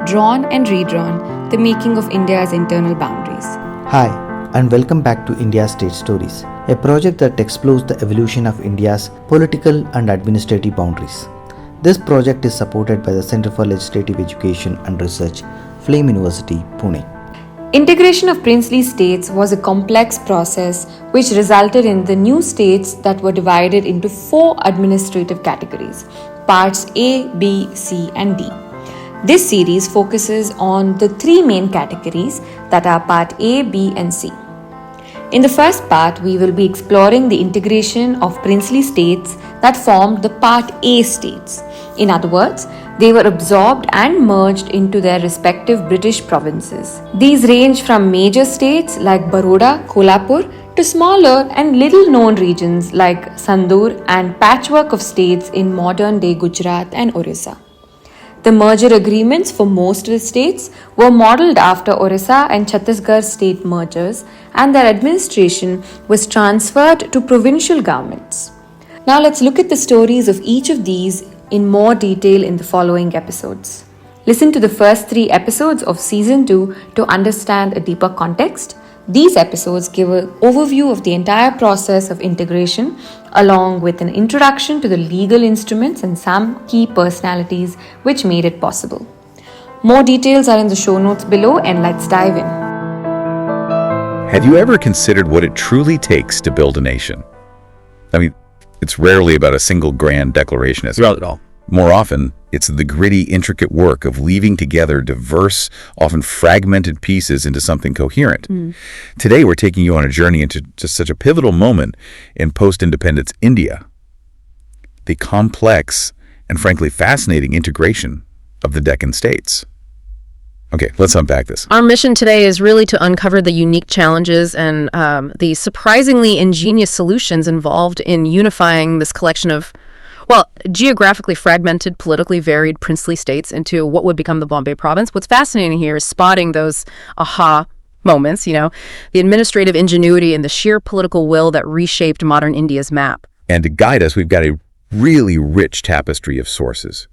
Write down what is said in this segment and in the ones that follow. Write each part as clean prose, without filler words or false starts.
drawn and redrawn, the making of India's internal boundaries. Hi, and welcome back to India's State Stories, a project that explores the evolution of India's political and administrative boundaries. This project is supported by the Center for Legislative Education and Research, Flame University, Pune. Integration of princely states was a complex process which resulted in the new states that were divided into 4 administrative categories, parts A, B, C, and D. This series focuses on the 3 main categories that are part A, B, and C. In the first part, we will be exploring the integration of princely states that formed the part A states. In other words, they were absorbed and merged into their respective British provinces. These range from major states like Baroda, Kolhapur to smaller and little known regions like Sandur and patchwork of states in modern day Gujarat and Orissa. The merger agreements for most of the states were modelled after Orissa and Chhattisgarh state mergers, and their administration was transferred to provincial governments. Now let's look at the stories of each of these in more detail in the following episodes. Listen to the first 3 episodes of Season 2 to understand a deeper context. These episodes give an overview of the entire process of integration, along with an introduction to the legal instruments and some key personalities which made it possible. More details are in the show notes below, and let's dive in. Have you ever considered what it truly takes to build a nation? I mean, it's rarely about a single grand declaration. Not at all. More often, it's the gritty, intricate work of weaving together diverse, often fragmented pieces into something coherent. Today, we're taking you on a journey into just such a pivotal moment in post-independence India, the complex and frankly fascinating integration of the Deccan States. Okay, let's unpack this. Our mission today is really to uncover the unique challenges and the surprisingly ingenious solutions involved in unifying this collection of, geographically fragmented, politically varied princely states into what would become the Bombay Province. What's fascinating here is spotting those aha moments, the administrative ingenuity and the sheer political will that reshaped modern India's map. And to guide us, we've got a really rich tapestry of sources.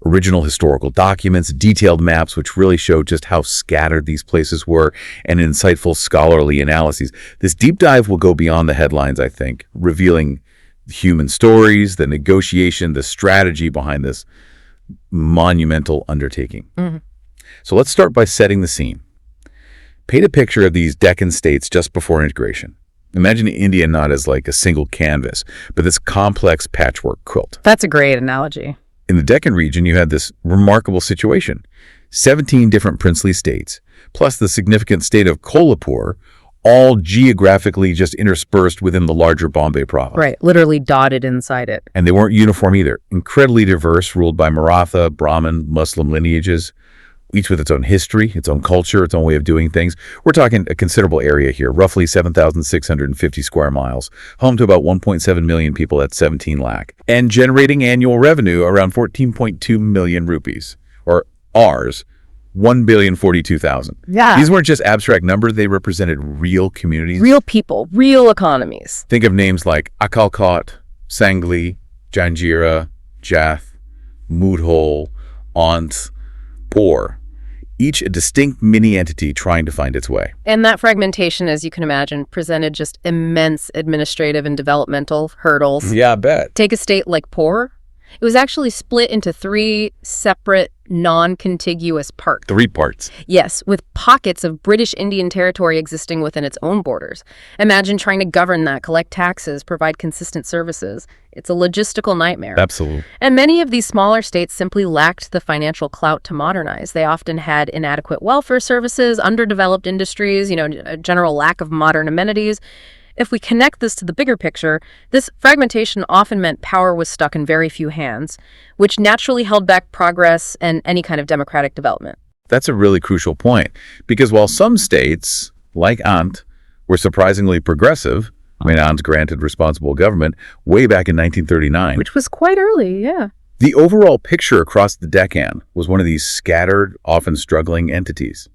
Original historical documents, detailed maps which really show just how scattered these places were, and insightful scholarly analyses. This deep dive will go beyond the headlines, I think, revealing human stories, the negotiation, the strategy behind this monumental undertaking. So let's start by setting the scene. Paint a picture of these Deccan states just before integration. Imagine India not as like a single canvas, but this complex patchwork quilt. That's a great analogy. In the Deccan region, you had this remarkable situation. 17 different princely states, plus the significant state of Kolhapur, all geographically just interspersed within the larger Bombay Province. Right, literally dotted inside it. And they weren't uniform either. Incredibly diverse, ruled by Maratha, Brahmin, Muslim lineages, each with its own history, its own culture, its own way of doing things. We're talking a considerable area here, roughly 7,650 square miles, home to about 1.7 million people at 17 lakh, and generating annual revenue around 14.2 million rupees, or Rs, 1,042,000. Yeah. These weren't just abstract numbers, they represented real communities. Real people, real economies. Think of names like Akalkot, Sangli, Janjira, Jath, Moodhole, Aunt, Por. Each a distinct mini-entity trying to find its way. And that fragmentation, as you can imagine, presented just immense administrative and developmental hurdles. Yeah, I bet. Take a state like Por. It was actually split into 3 separate, non-contiguous parts. 3 parts. Yes, with pockets of British Indian territory existing within its own borders. Imagine trying to govern that, collect taxes, provide consistent services. It's a logistical nightmare. Absolutely. And many of these smaller states simply lacked the financial clout to modernize. They often had inadequate welfare services, underdeveloped industries, a general lack of modern amenities. If we connect this to the bigger picture, this fragmentation often meant power was stuck in very few hands, which naturally held back progress and any kind of democratic development. That's a really crucial point, because while some states, like Andhra, were surprisingly progressive, Andhra granted responsible government way back in 1939. Which was quite early, yeah. The overall picture across the Deccan was one of these scattered, often struggling entities.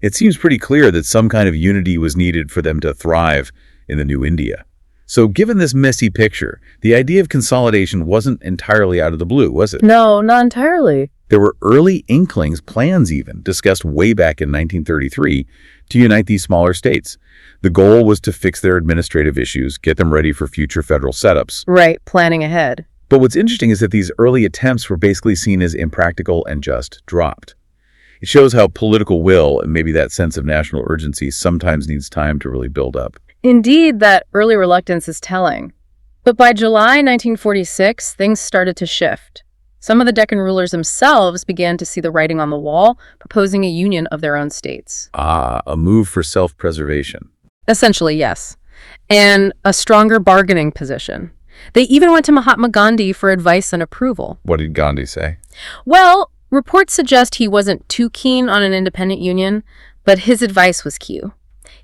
It seems pretty clear that some kind of unity was needed for them to thrive in the new India. So given this messy picture, the idea of consolidation wasn't entirely out of the blue, was it? No, not entirely. There were early inklings, plans even, discussed way back in 1933 to unite these smaller states. The goal was to fix their administrative issues, get them ready for future federal setups. Right, planning ahead. But what's interesting is that these early attempts were basically seen as impractical and just dropped. It shows how political will and maybe that sense of national urgency sometimes needs time to really build up. Indeed, that early reluctance is telling. But by July 1946, things started to shift. Some of the Deccan rulers themselves began to see the writing on the wall, proposing a union of their own states. Ah, a move for self-preservation. Essentially, yes. And a stronger bargaining position. They even went to Mahatma Gandhi for advice and approval. What did Gandhi say? Well, reports suggest he wasn't too keen on an independent union, but his advice was key.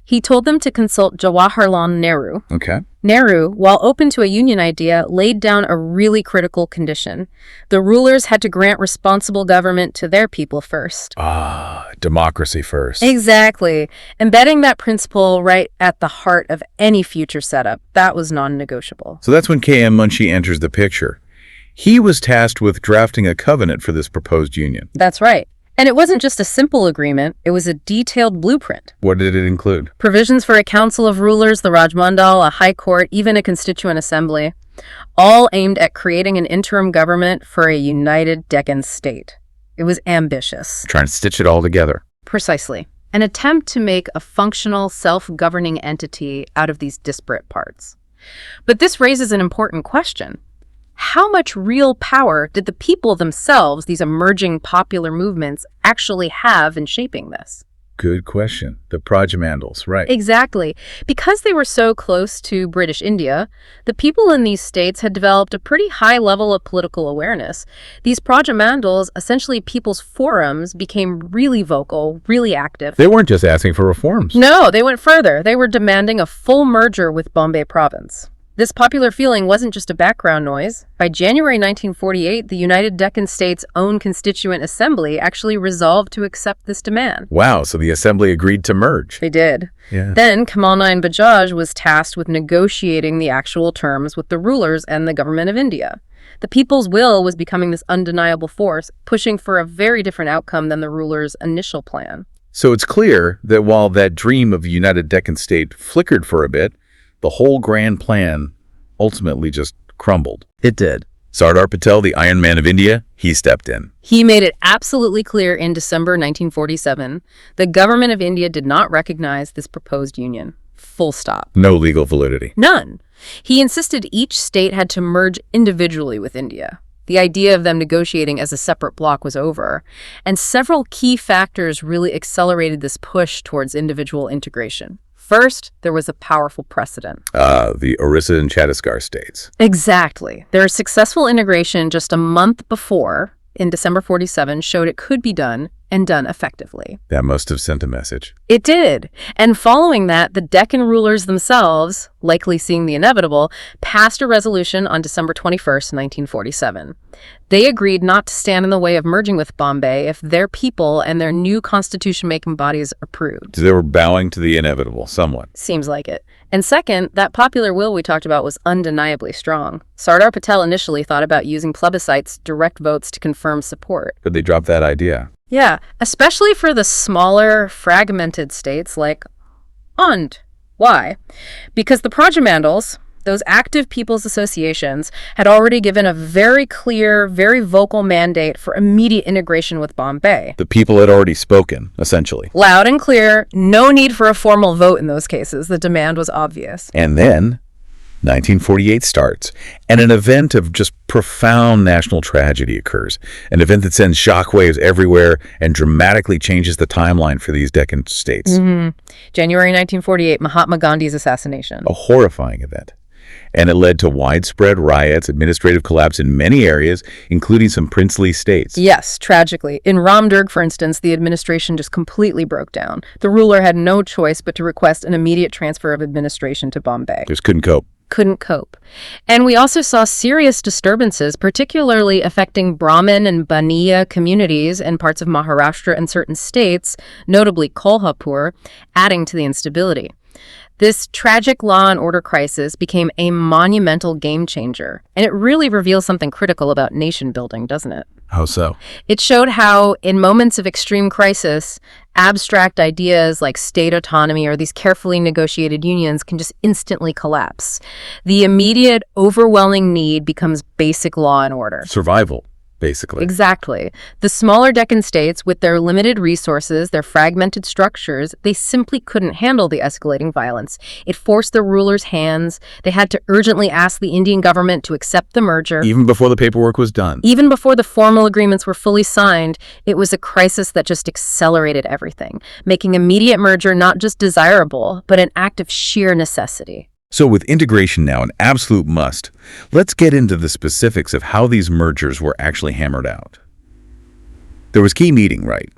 He told them to consult Jawaharlal Nehru. Okay. Nehru, while open to a union idea, laid down a really critical condition. The rulers had to grant responsible government to their people first. Ah, democracy first. Exactly. Embedding that principle right at the heart of any future setup, that was non-negotiable. So that's when K.M. Munshi enters the picture. He was tasked with drafting a covenant for this proposed union. That's right. And it wasn't just a simple agreement, it was a detailed blueprint. What did it include? Provisions for a council of rulers, the Rajmandal, a high court, even a constituent assembly, all aimed at creating an interim government for a united Deccan state. It was ambitious. Trying to stitch it all together. Precisely. An attempt to make a functional, self-governing entity out of these disparate parts. But this raises an important question. How much real power did the people themselves, these emerging popular movements, actually have in shaping this? Good question. The Prajamandals, right. Exactly. Because they were so close to British India, the people in these states had developed a pretty high level of political awareness. These Prajamandals, essentially people's forums, became really vocal, really active. They weren't just asking for reforms. No, they went further. They were demanding a full merger with Bombay Province. This popular feeling wasn't just a background noise. By January 1948, the United Deccan States' own Constituent Assembly actually resolved to accept this demand. Wow, so the assembly agreed to merge. They did. Yeah. Then Kamal Nain Bajaj was tasked with negotiating the actual terms with the rulers and the government of India. The people's will was becoming this undeniable force, pushing for a very different outcome than the rulers' initial plan. So it's clear that while that dream of a united Deccan state flickered for a bit, the whole grand plan ultimately just crumbled. It did. Sardar Patel, the Iron Man of India, he stepped in. He made it absolutely clear in December 1947 the government of India did not recognize this proposed union. Full stop. No legal validity. None. He insisted each state had to merge individually with India. The idea of them negotiating as a separate bloc was over, and several key factors really accelerated this push towards individual integration. First, there was a powerful precedent. The Orissa and Chhattisgarh states. Exactly. Their successful integration just a month before, in December 47, showed it could be done, and done effectively. That must have sent a message. It did. And following that, the Deccan rulers themselves, likely seeing the inevitable, passed a resolution on December 21st, 1947. They agreed not to stand in the way of merging with Bombay if their people and their new constitution-making bodies approved. They were bowing to the inevitable, somewhat. Seems like it. And second, that popular will we talked about was undeniably strong. Sardar Patel initially thought about using plebiscites, direct votes, to confirm support. But they dropped that idea. Yeah, especially for the smaller, fragmented states like Und. Why? Because the Prajamandals, those active people's associations, had already given a very clear, very vocal mandate for immediate integration with Bombay. The people had already spoken, essentially. Loud and clear, no need for a formal vote in those cases. The demand was obvious. And then 1948 starts, and an event of just profound national tragedy occurs. An event that sends shockwaves everywhere and dramatically changes the timeline for these Deccan states. January 1948, Mahatma Gandhi's assassination. A horrifying event. And it led to widespread riots, administrative collapse in many areas, including some princely states. Yes, tragically. In Ramdurg, for instance, the administration just completely broke down. The ruler had no choice but to request an immediate transfer of administration to Bombay. Just couldn't cope. Couldn't cope. And we also saw serious disturbances, particularly affecting Brahmin and Baniya communities in parts of Maharashtra and certain states, notably Kolhapur, adding to the instability. This tragic law and order crisis became a monumental game changer, and it really reveals something critical about nation building, doesn't it? How so? It showed how, in moments of extreme crisis, abstract ideas like state autonomy or these carefully negotiated unions can just instantly collapse. The immediate, overwhelming need becomes basic law and order. Survival, basically. Exactly. The smaller Deccan states, with their limited resources, their fragmented structures, they simply couldn't handle the escalating violence. It forced the rulers' hands. They had to urgently ask the Indian government to accept the merger. Even before the paperwork was done. Even before the formal agreements were fully signed, it was a crisis that just accelerated everything, making immediate merger not just desirable, but an act of sheer necessity. So with integration now an absolute must, let's get into the specifics of how these mergers were actually hammered out. There was key meeting, right?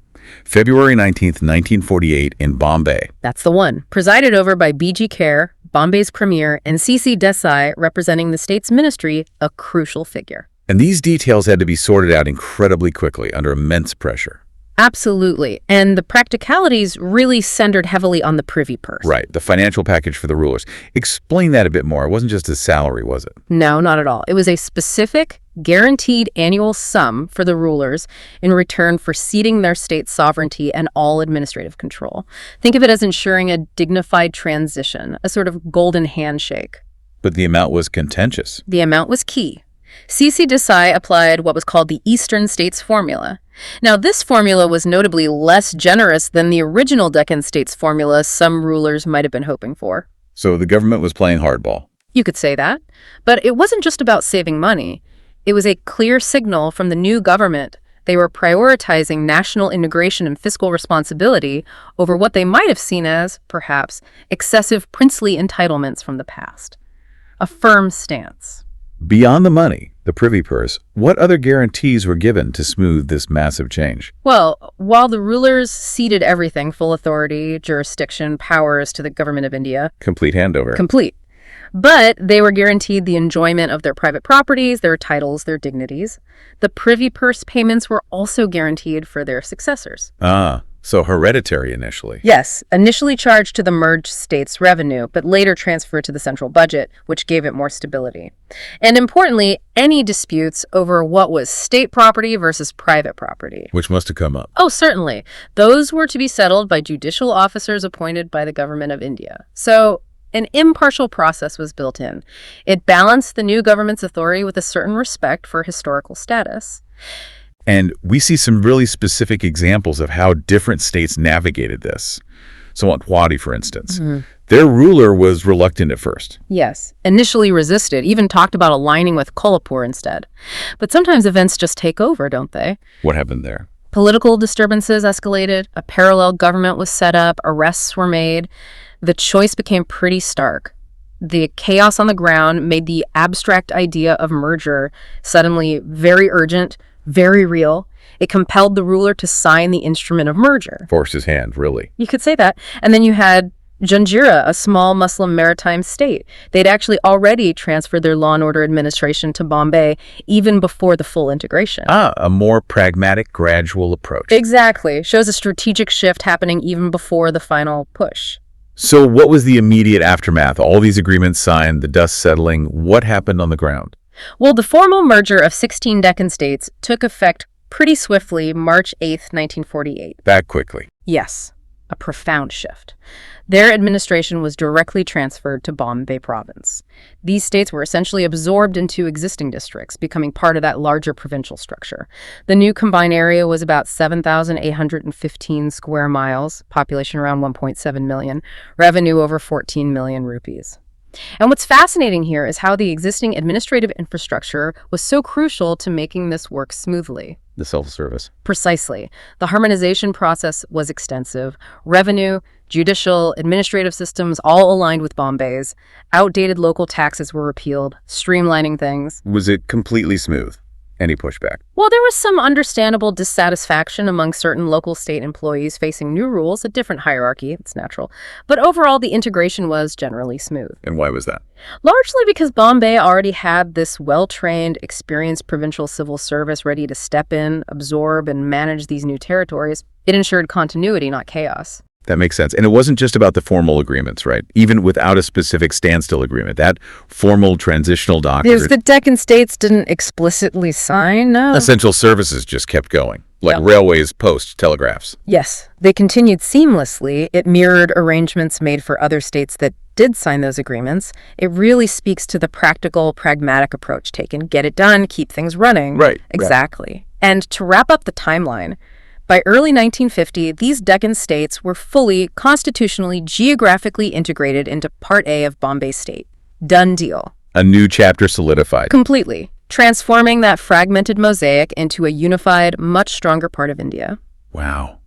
February 19th, 1948 in Bombay. That's the one. Presided over by B.G. Kher, Bombay's premier, and C.C. Desai, representing the state's ministry, a crucial figure. And these details had to be sorted out incredibly quickly under immense pressure. Absolutely. And the practicalities really centered heavily on the privy purse. Right, the financial package for the rulers. Explain that a bit more. It wasn't just a salary, was it? No, not at all. It was a specific, guaranteed annual sum for the rulers in return for ceding their state's sovereignty and all administrative control. Think of it as ensuring a dignified transition, a sort of golden handshake. But the amount was contentious. The amount was key. C.C. Desai applied what was called the Eastern States Formula. Now, this formula was notably less generous than the original Deccan States formula some rulers might have been hoping for. So the government was playing hardball. You could say that. But it wasn't just about saving money. It was a clear signal from the new government. They were prioritizing national integration and fiscal responsibility over what they might have seen as, perhaps, excessive princely entitlements from the past. A firm stance. Beyond the money, the privy purse, what other guarantees were given to smooth this massive change? Well, while the rulers ceded everything, full authority, jurisdiction, powers to the government of India. Complete handover. Complete. But they were guaranteed the enjoyment of their private properties, their titles, their dignities. The privy purse payments were also guaranteed for their successors. So hereditary initially. Yes, initially charged to the merged state's revenue, but later transferred to the central budget, which gave it more stability. And importantly, any disputes over what was state property versus private property. Which must have come up. Oh, certainly. Those were to be settled by judicial officers appointed by the government of India. So an impartial process was built in. It balanced the new government's authority with a certain respect for historical status. And we see some really specific examples of how different states navigated this. So on Wadi, for instance, their ruler was reluctant at first. Yes, initially resisted, even talked about aligning with Kolhapur instead. But sometimes events just take over, don't they? What happened there? Political disturbances escalated, a parallel government was set up, arrests were made. The choice became pretty stark. The chaos on the ground made the abstract idea of merger suddenly very urgent, very real. It compelled the ruler to sign the instrument of merger. Forced his hand, really. You could say that. And then you had Janjira, a small Muslim maritime state. They'd actually already transferred their law and order administration to Bombay even before the full integration. A more pragmatic, gradual approach. Exactly. Shows a strategic shift happening even before the final push. So what was the immediate aftermath? All these agreements signed, the dust settling. What happened on the ground? Well, the formal merger of 16 Deccan states took effect pretty swiftly, March 8th, 1948. Back quickly. Yes, a profound shift. Their administration was directly transferred to Bombay Province. These states were essentially absorbed into existing districts, becoming part of that larger provincial structure. The new combined area was about 7,815 square miles, population around 1.7 million, revenue over 14 million rupees. And what's fascinating here is how the existing administrative infrastructure was so crucial to making this work smoothly. The self-service. Precisely. The harmonization process was extensive. Revenue, judicial, administrative systems all aligned with Bombay's. Outdated local taxes were repealed, streamlining things. Was it completely smooth? Any pushback? Well, there was some understandable dissatisfaction among certain local state employees facing new rules, a different hierarchy, it's natural. But overall, the integration was generally smooth. And why was that? Largely because Bombay already had this well-trained, experienced provincial civil service ready to step in, absorb, and manage these new territories. It ensured continuity, not chaos. That makes sense. And it wasn't just about the formal agreements, right? Even without a specific standstill agreement, that formal transitional Because document, the Deccan States didn't explicitly sign, no. essential services just kept going, like Yep. railways, posts, telegraphs. Yes, they continued seamlessly. It mirrored arrangements made for other states that did sign those agreements. It really speaks to the practical, pragmatic approach taken. Get it done, keep things running. Right. Exactly. And to wrap up the timeline, by early 1950, these Deccan states were fully, constitutionally, geographically integrated into Part A of Bombay State. Done deal. A new chapter solidified. Completely. Transforming that fragmented mosaic into a unified, much stronger part of India. Wow.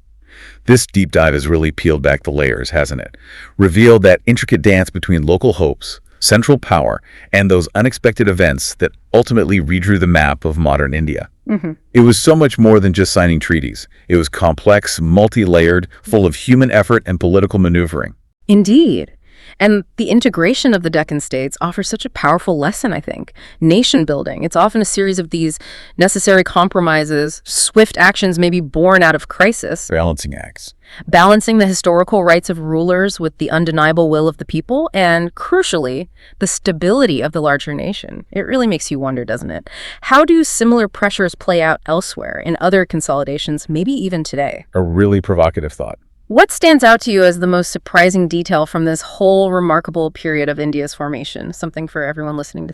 This deep dive has really peeled back the layers, hasn't it? Revealed that intricate dance between local hopes, central power, and those unexpected events that ultimately redrew the map of modern India. It was so much more than just signing treaties. It was complex, multi-layered, full of human effort and political maneuvering. Indeed. And the integration of the Deccan states offers such a powerful lesson, I think. Nation building. It's often a series of these necessary compromises, swift actions maybe born out of crisis, Balancing acts. balancing the historical rights of rulers with the undeniable will of the people, and crucially, the stability of the larger nation. It really makes you wonder, doesn't it? How do similar pressures play out elsewhere in other consolidations, maybe even today? A really provocative thought. What stands out to you as the most surprising detail from this whole remarkable period of India's formation? Something for everyone listening to